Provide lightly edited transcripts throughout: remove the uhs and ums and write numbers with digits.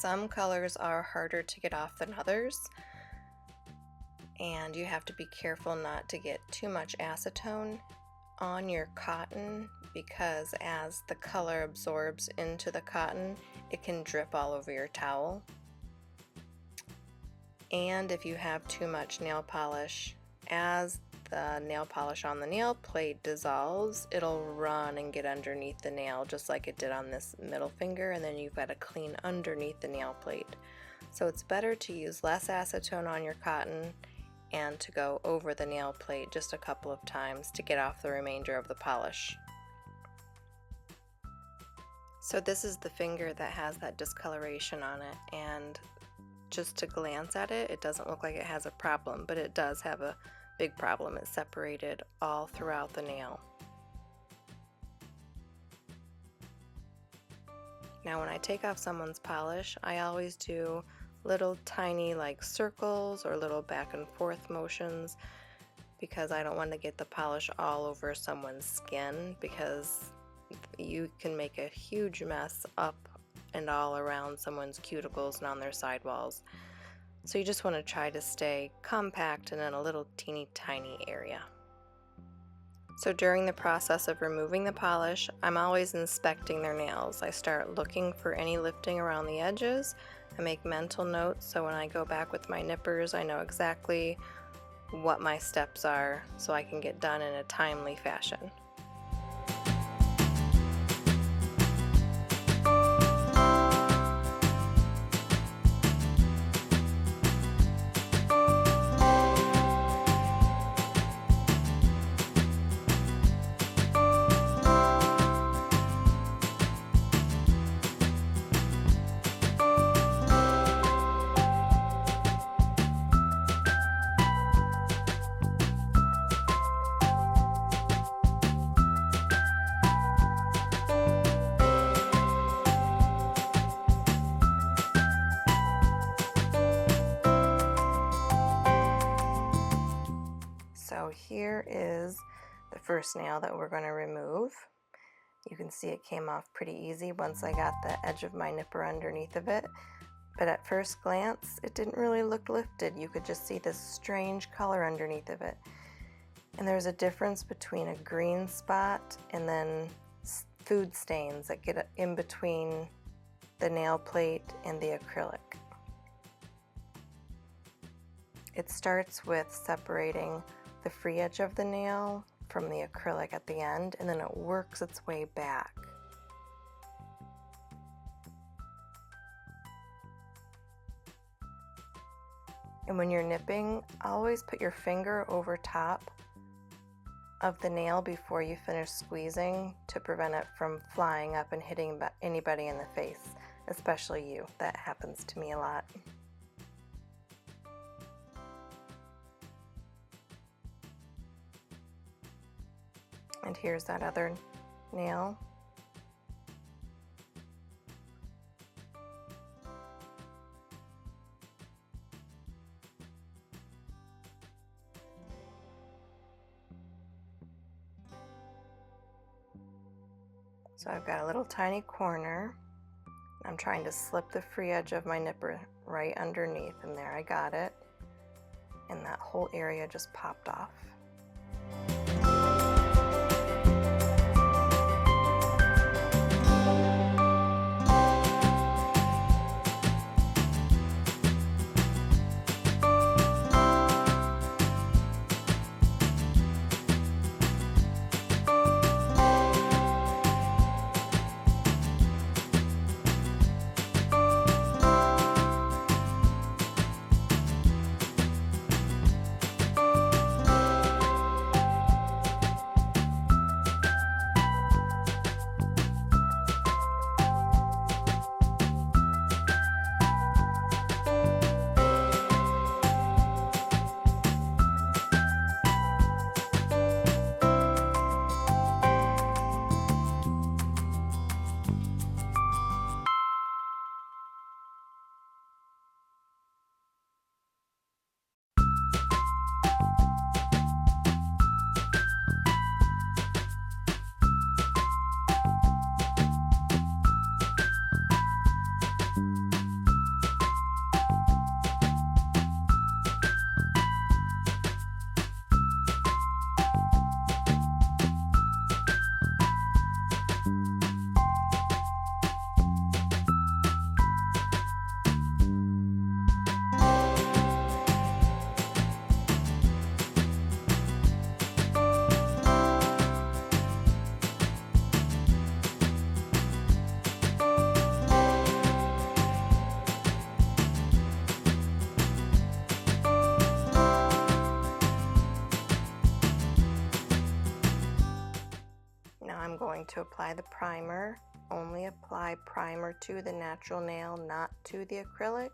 Some colors are harder to get off than others, and you have to be careful not to get too much acetone on your cotton, because as the color absorbs into the cotton, it can drip all over your towel. And if you have too much nail polish, as the nail polish on the nail plate dissolves, it'll run and get underneath the nail just like it did on this middle finger, and then you've got to clean underneath the nail plate. So it's better to use less acetone on your cotton and to go over the nail plate just a couple of times to get off the remainder of the polish. So this is the finger that has that discoloration on it, and just to glance at it, it doesn't look like it has a problem, but it does have a big problem. It's separated all throughout the nail. Now when I take off someone's polish, I always do little tiny like circles or little back and forth motions, because I don't want to get the polish all over someone's skin, because you can make a huge mess up and all around someone's cuticles and on their sidewalls. So you just want to try to stay compact and in a little teeny tiny area. So during the process of removing the polish, I'm always inspecting their nails. I start looking for any lifting around the edges. I make mental notes, so when I go back with my nippers, I know exactly what my steps are so I can get done in a timely fashion. So here is the first nail that we're going to remove. You can see it came off pretty easy once I got the edge of my nipper underneath of it, but at first glance it didn't really look lifted. You could just see this strange color underneath of it, and there's a difference between a green spot and then food stains that get in between the nail plate and the acrylic. It starts with separating the free edge of the nail from the acrylic at the end, and then it works its way back. And when you're nipping, always put your finger over top of the nail before you finish squeezing to prevent it from flying up and hitting anybody in the face, especially you. That happens to me a lot. And here's that other nail. So I've got a little tiny corner. I'm trying to slip the free edge of my nipper right underneath, and there I got it. And that whole area just popped off. going to apply the primer. Only apply primer to the natural nail, not to the acrylic.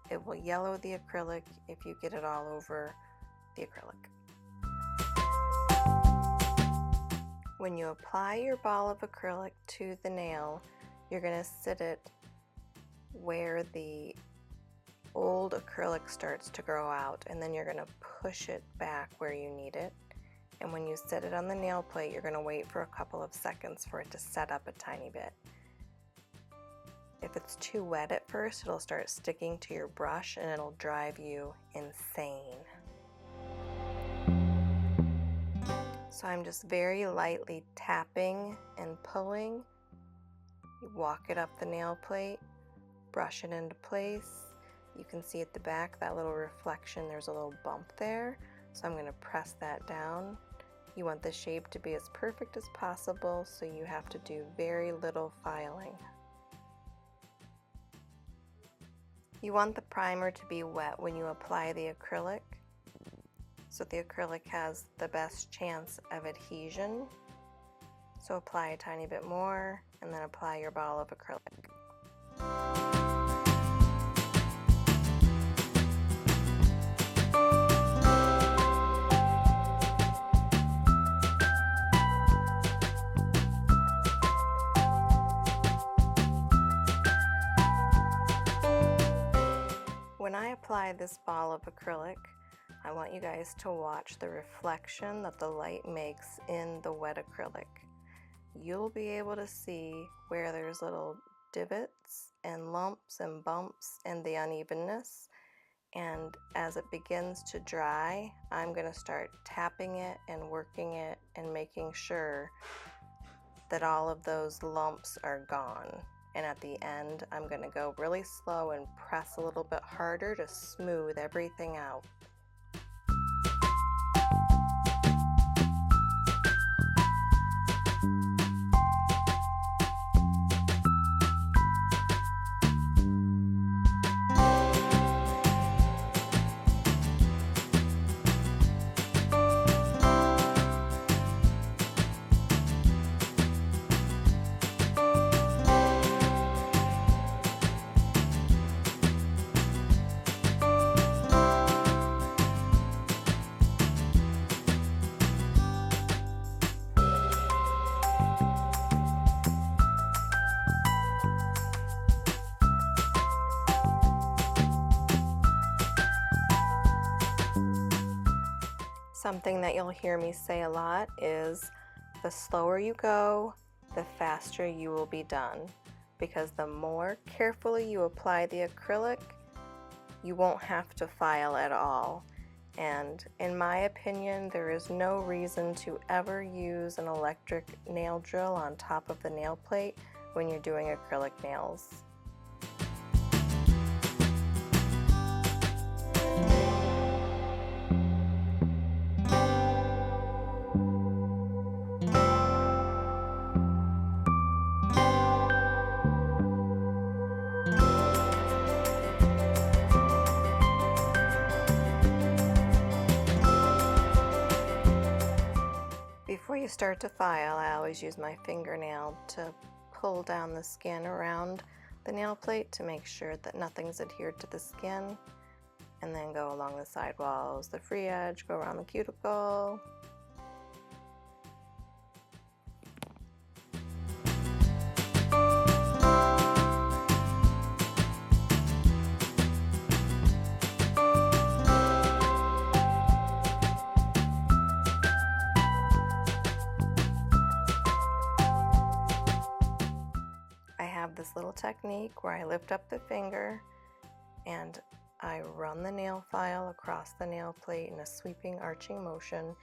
It will yellow the acrylic if you get it all over the acrylic. When you apply your ball of acrylic to the nail, you're going to sit it where the old acrylic starts to grow out, and then you're going to push it back where you need it. And when you set it on the nail plate, you're going to wait for a couple of seconds for it to set up a tiny bit. If it's too wet at first, it'll start sticking to your brush and it'll drive you insane. So I'm just very lightly tapping and pulling. You walk it up the nail plate, brush it into place. You can see at the back that little reflection, there's a little bump there. So I'm going to press that down. You want the shape to be as perfect as possible, so you have to do very little filing. You want the primer to be wet when you apply the acrylic, so the acrylic has the best chance of adhesion. So apply a tiny bit more and then apply your ball of acrylic. When I apply this ball of acrylic, I want you guys to watch the reflection that the light makes in the wet acrylic. You'll be able to see where there's little divots and lumps and bumps and the unevenness. And as it begins to dry, I'm going to start tapping it and working it and making sure that all of those lumps are gone. And at the end, I'm going to go really slow and press a little bit harder to smooth everything out. Something that you'll hear me say a lot is the slower you go, the faster you will be done. Because the more carefully you apply the acrylic, you won't have to file at all. And in my opinion, there is no reason to ever use an electric nail drill on top of the nail plate when you're doing acrylic nails. Before you start to file, I always use my fingernail to pull down the skin around the nail plate to make sure that nothing's adhered to the skin, and then go along the side walls, the free edge, go around the cuticle. This little technique where I lift up the finger and I run the nail file across the nail plate in a sweeping arching motion,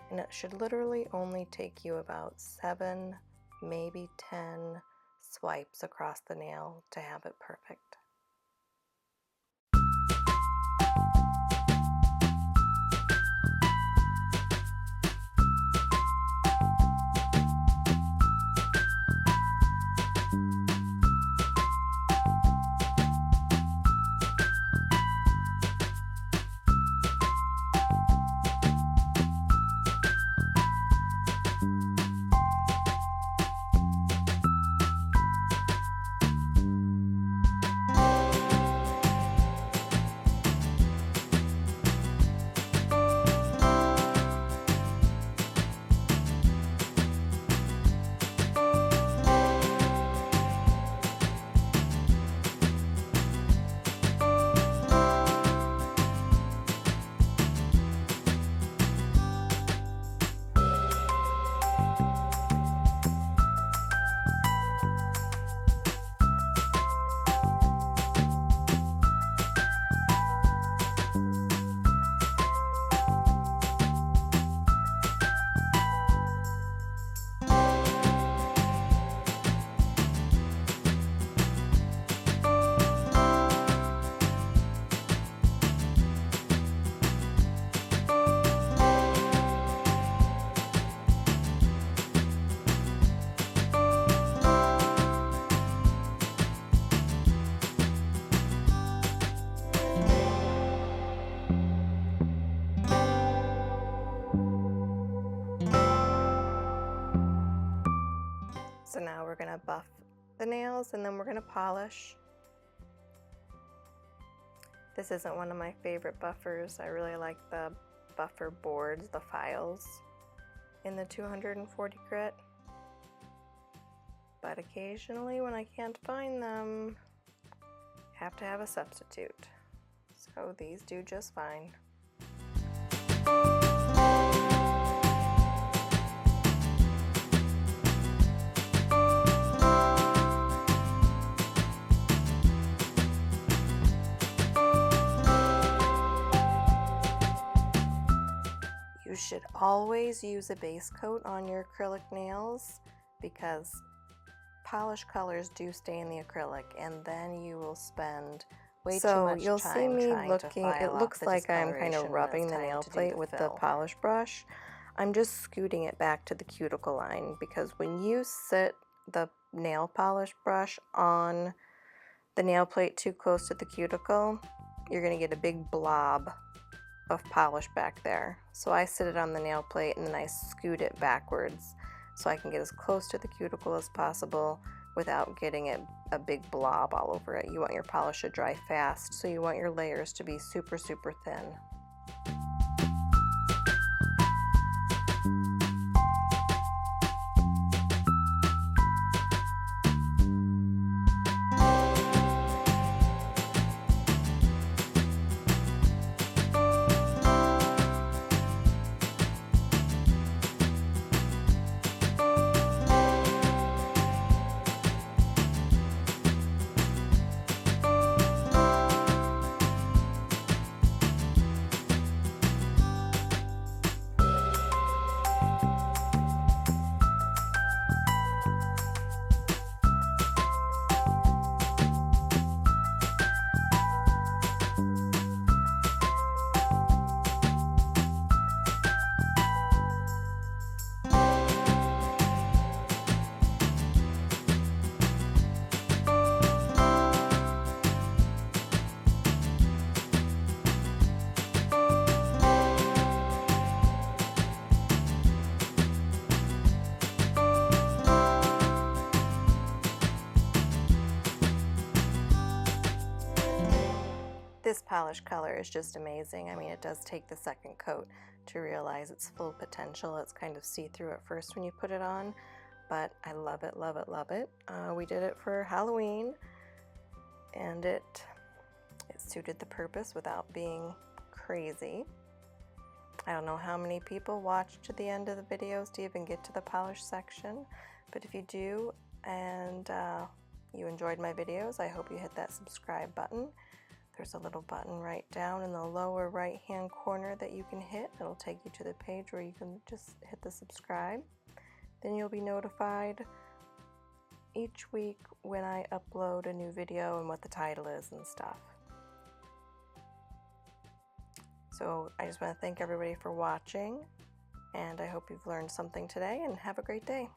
and it should literally only take you about 7, maybe 10 swipes across the nail to have it perfect. the nails, and then we're going to polish. This isn't one of my favorite buffers. I really like the buffer boards, the files in the 240 grit. But occasionally when I can't find them, I have to have a substitute. So these do just fine. You should always use a base coat on your acrylic nails because polish colors do stay in the acrylic, and then you will spend way too much time. So you'll see me looking, it looks like I'm kind of rubbing the nail plate with the polish brush. I'm just scooting it back to the cuticle line because when you sit the nail polish brush on the nail plate too close to the cuticle, you're going to get a big blob of polish back there. So I sit it on the nail plate and then I scoot it backwards so I can get as close to the cuticle as possible without getting it a big blob all over it. You want your polish to dry fast, so you want your layers to be super, super thin. This polish color is just amazing. I mean, it does take the second coat to realize its full potential. It's kind of see-through at first when you put it on, but I love it, love it, love it. We did it for Halloween, and it suited the purpose without being crazy. I don't know how many people watched to the end of the videos to even get to the polish section, but if you do and you enjoyed my videos, I hope you hit that subscribe button. There's a little button right down in the lower right hand corner that you can hit. It'll take you to the page where you can just hit the subscribe. Then you'll be notified each week when I upload a new video and what the title is and stuff. So I just want to thank everybody for watching, and I hope you've learned something today, and have a great day.